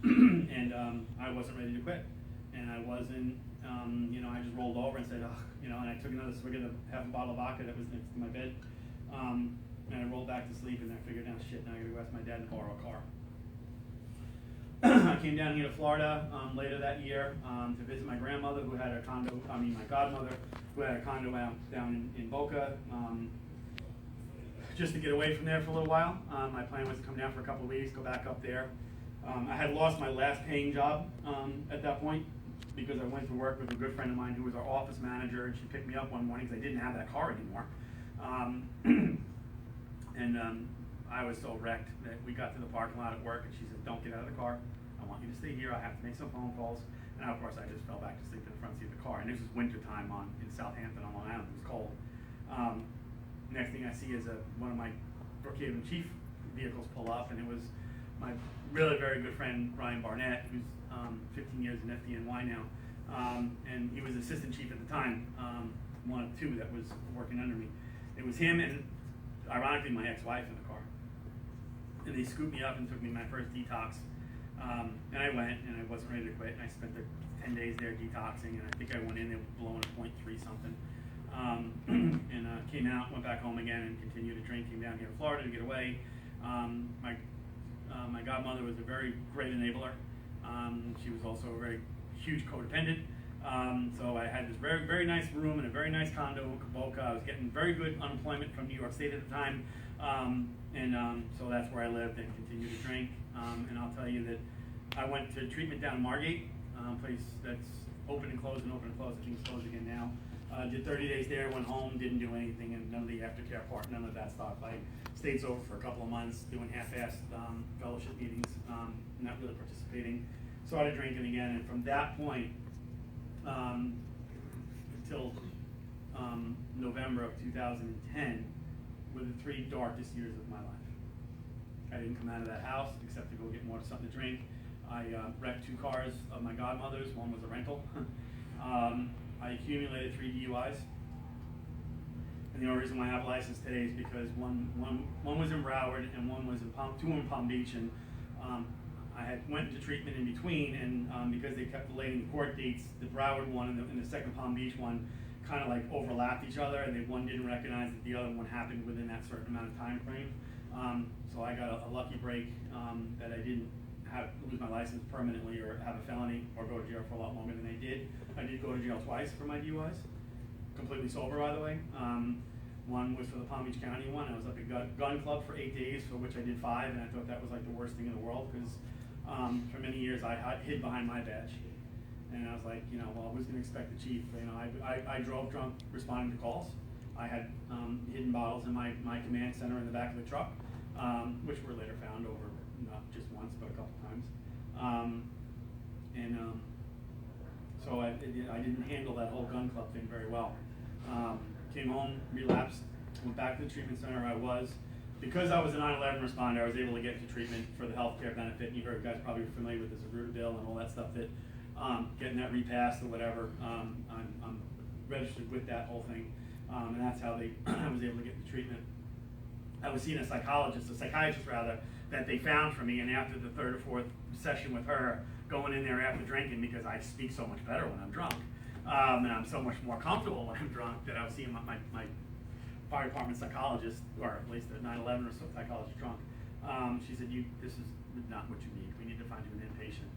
And I wasn't ready to quit, and I wasn't, I just rolled over and said, and I took another swig of the half a bottle of vodka that was next to my bed, and I rolled back to sleep, and I figured, now shit, now I gotta go ask my dad to borrow a car. I came down here to Florida later that year to visit my grandmother, who had a condo, my godmother, who had a condo out down in Boca, just to get away from there for a little while. My plan was to come down for a couple of weeks, go back up there. I had lost my last paying job at that point because I went to work with a good friend of mine who was our office manager, and she picked me up one morning because I didn't have that car anymore. I was so wrecked that we got to the parking lot at work, and she said, "Don't get out of the car. I want you to stay here. I have to make some phone calls." And of course, I just fell back to sleep in the front seat of the car. And this was winter time in Southampton on Long Island. It was cold. Next thing I see is one of my Brookhaven Chief vehicles pull up, and it was my really very good friend Ryan Barnett, who's 15 years in FDNY now, and he was assistant chief at the time, one of two that was working under me. It was him and, ironically, my ex-wife in the car. And they scooped me up and took me my first detox. And I went, and I wasn't ready to quit, and I spent the 10 days there detoxing, and I think I went in there blowing a 0.3 something. And came out, went back home again, and continued to drink. Came down here to Florida to get away. My godmother was a very great enabler. She was also a very huge codependent. So I had this very, very nice room in a very nice condo in Boca. I was getting very good unemployment from New York State at the time. So that's where I lived and continued to drink. And I'll tell you that I went to treatment down in Margate, place that's open and closed and open and closed. I think it's closed again now. Did 30 days there, went home, didn't do anything, and none of the aftercare part, none of that stuff. I stayed sober for a couple of months, doing half-assed fellowship meetings, not really participating. Started drinking again, and from that point until November of 2010 were the 3 darkest years of my life. I didn't come out of that house except to go get more something to drink. I wrecked 2 cars of my godmother's. One was a rental. I accumulated 3 DUIs. And the only reason why I have a license today is because one was in Broward and one was in 2 in Palm Beach, and I had went into treatment in between, and because they kept delaying the court dates, the Broward one and the second Palm Beach one kind of like overlapped each other, and one didn't recognize that the other one happened within that certain amount of time frame. So I got a lucky break that I didn't lose my license permanently or have a felony or go to jail for a lot longer than I did. I did go to jail twice for my DUIs, completely sober, by the way. One was for the Palm Beach County one. I was up at gun club for 8 days, for which I did 5, and I thought that was like the worst thing in the world because for many years I hid behind my badge. And I was like, well, who's going to expect the chief? I drove drunk responding to calls. I had hidden bottles in my command center in the back of the truck, which were later found over not just once, but a couple times. So I didn't handle that whole gun club thing very well. Came home, relapsed, went back to the treatment center I was. Because I was a 9/11 responder, I was able to get to treatment for the healthcare benefit. And you guys probably are familiar with this bill and all that stuff that getting that repassed or whatever. I'm registered with that whole thing. And that's how I was able to get the treatment. I was seeing a psychiatrist rather, that they found for me, and after the 3rd or 4th session with her, going in there after drinking, because I speak so much better when I'm drunk, and I'm so much more comfortable when I'm drunk, that I was seeing my fire department psychologist, or at least the 9/11 psychologist drunk. She said, this is not what you need. We need to find you an inpatient.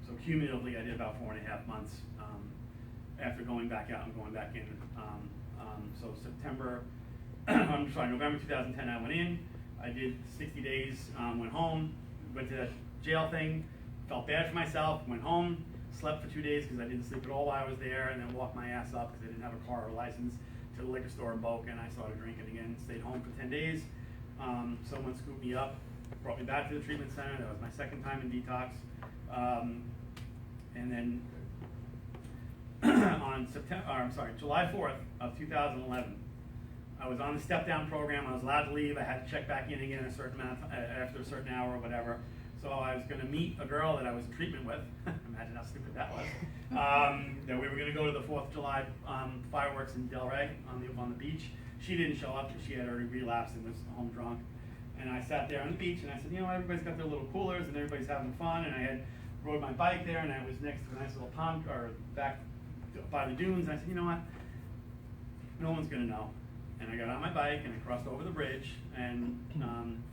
So cumulatively, I did about 4.5 months after going back out and going back in. So November 2010, I went in. I did 60 days, went home, went to that jail thing, felt bad for myself, went home, slept for 2 days because I didn't sleep at all while I was there, and then walked my ass up because I didn't have a car or a license to the liquor store in Boca, and I started drinking again. Stayed home for 10 days. Someone scooped me up, brought me back to the treatment center. That was my second time in detox. And then on July 4th of 2011, I was on the step-down program. I was allowed to leave. I had to check back in again after a certain hour or whatever. So I was going to meet a girl that I was in treatment with. Imagine how stupid that was. That we were going to go to the 4th of July fireworks in Delray on the beach. She didn't show up because she had already relapsed and was home drunk. And I sat there on the beach, and I said, you know, everybody's got their little coolers, and everybody's having fun, and I had rode my bike there, and I was next to a nice little pond, or back by the dunes, and I said, you know what, no one's gonna know. And I got on my bike, and I crossed over the bridge, and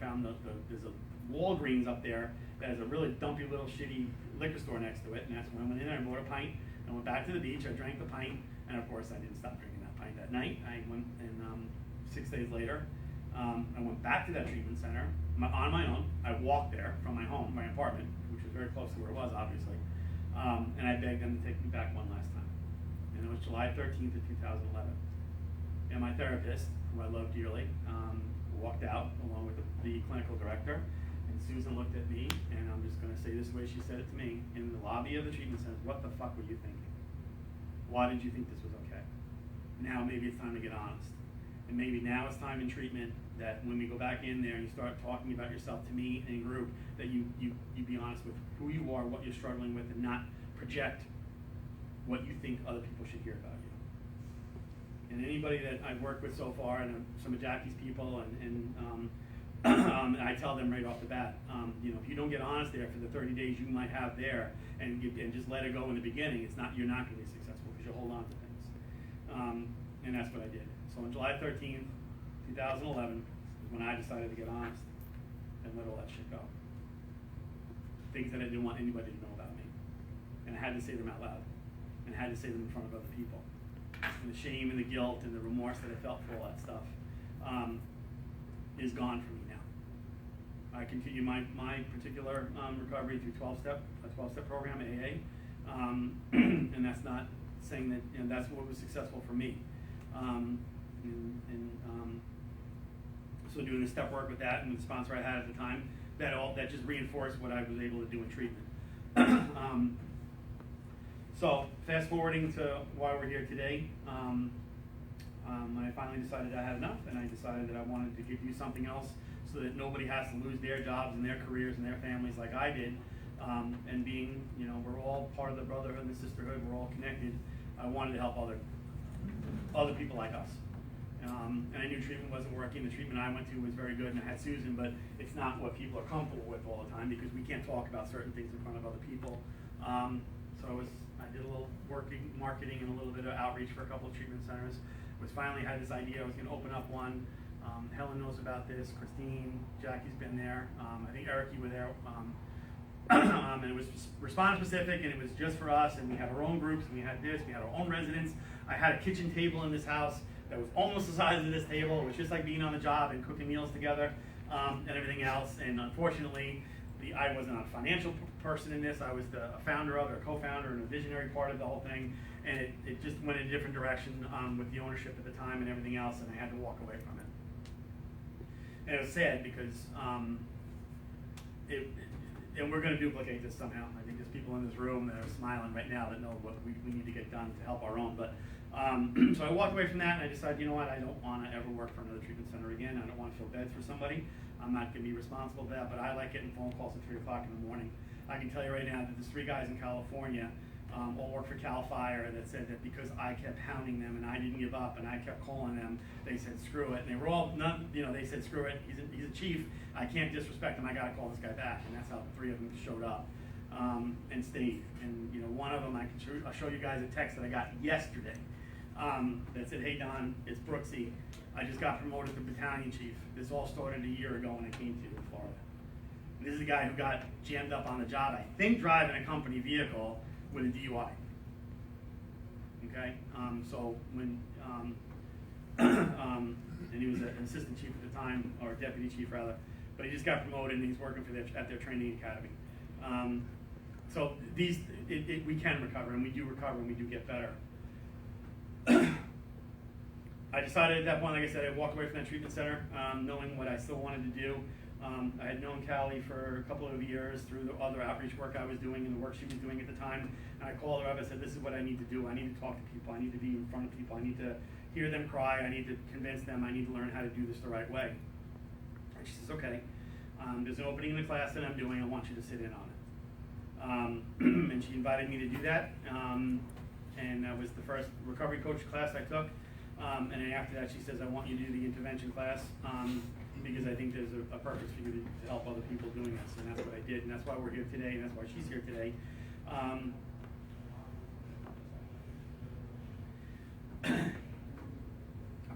found there's a Walgreens up there that has a really dumpy little shitty liquor store next to it, and that's when I went in there, I bought a pint, and went back to the beach, I drank the pint, and of course I didn't stop drinking that pint that night. I went, and 6 days later, I went back to that treatment center on my own. I walked there from my home, my apartment, which was very close to where it was, obviously, and I begged them to take me back one last time. And it was July 13th of 2011. And my therapist, who I love dearly, walked out along with the clinical director. And Susan looked at me, and I'm just going to say this the way she said it to me, in the lobby of the treatment center, what the fuck were you thinking? Why did you think this was okay? Now maybe it's time to get honest. And maybe now it's time in treatment that when we go back in there and you start talking about yourself to me and group, that you be honest with who you are, what you're struggling with, and not project what you think other people should hear about you. And anybody that I've worked with so far, and some of Jackie's people, and I tell them right off the bat, you know, if you don't get honest there for the 30 days you might have there, and just let it go in the beginning, you're not going to be successful because you'll hold on to things. And that's what I did. So on July 13th, 2011, is when I decided to get honest and let all that shit go. Things that I didn't want anybody to know about me. And I had to say them out loud. And I had to say them in front of other people. And the shame and the guilt and the remorse that I felt for all that stuff is gone from me now. I continue my particular recovery through a 12-step program, AA. And that's not saying that, you know, that's what was successful for me. So doing the step work with that and the sponsor I had at the time, that just reinforced what I was able to do in treatment. So fast forwarding to why we're here today, I finally decided I had enough, and I decided that I wanted to give you something else so that nobody has to lose their jobs and their careers and their families like I did. And being, you know, we're all part of the brotherhood and the sisterhood, we're all connected. I wanted to help other people like us. And I knew treatment wasn't working. The treatment I went to was very good, and I had Susan, but it's not what people are comfortable with all the time because we can't talk about certain things in front of other people. So I did a little marketing and a little bit of outreach for a couple of treatment centers. Finally had this idea I was going to open up one. Helen knows about this. Christine, Jackie's been there. I think Eric, you were there. And it was responder specific, and it was just for us, and we had our own groups, and we had our own residents. I had a kitchen table in this house that was almost the size of this table. It was just like being on the job and cooking meals together, and everything else. And unfortunately, I wasn't a financial person in this. I was a founder of it, a co-founder, and a visionary part of the whole thing. And it just went in a different direction with the ownership at the time and everything else, and I had to walk away from it. And it was sad because and we're going to duplicate this somehow. I think there's people in this room that are smiling right now that know what we need to get done to help our own. But so I walked away from that, and I decided, you know what, I don't want to ever work for another treatment center again. I don't want to fill beds for somebody. I'm not going to be responsible for that, but I like getting phone calls at 3 o'clock in the morning. I can tell you right now that there's 3 guys in California all work for Cal Fire that said that because I kept hounding them and I didn't give up and I kept calling them, they said screw it. And they were all, they said screw it, he's a chief, I can't disrespect him, I gotta call this guy back. And that's how the 3 of them showed up and stayed. And one of them, I'll show you guys a text that I got yesterday that said, hey Don, it's Brooksy, I just got promoted to battalion chief. This all started a year ago when I came to Florida. And this is a guy who got jammed up on the job, I think driving a company vehicle with a DUI. Okay, so when and he was an assistant chief at the time, or deputy chief rather, but he just got promoted and he's working at their training academy. So we can recover, and we do recover, and we do get better. I decided at that point, like I said, I walked away from that treatment center, knowing what I still wanted to do. I had known Cali for a couple of years through the other outreach work I was doing and the work she was doing at the time. And I called her up, I said, this is what I need to do. I need to talk to people. I need to be in front of people. I need to hear them cry. I need to convince them. I need to learn how to do this the right way. And she says, okay, there's an opening in the class that I'm doing. I want you to sit in on it. And she invited me to do that. And that was the first recovery coach class I took. And then after that, she says, I want you to do the intervention class. because I think there's a purpose for you to help other people doing this, and that's what I did, and that's why we're here today, and that's why she's here today.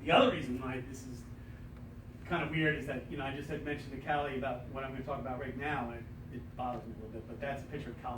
The other reason why this is kind of weird is that, I just had mentioned to Cali about what I'm going to talk about right now, and it bothers me a little bit, but that's a picture of Cali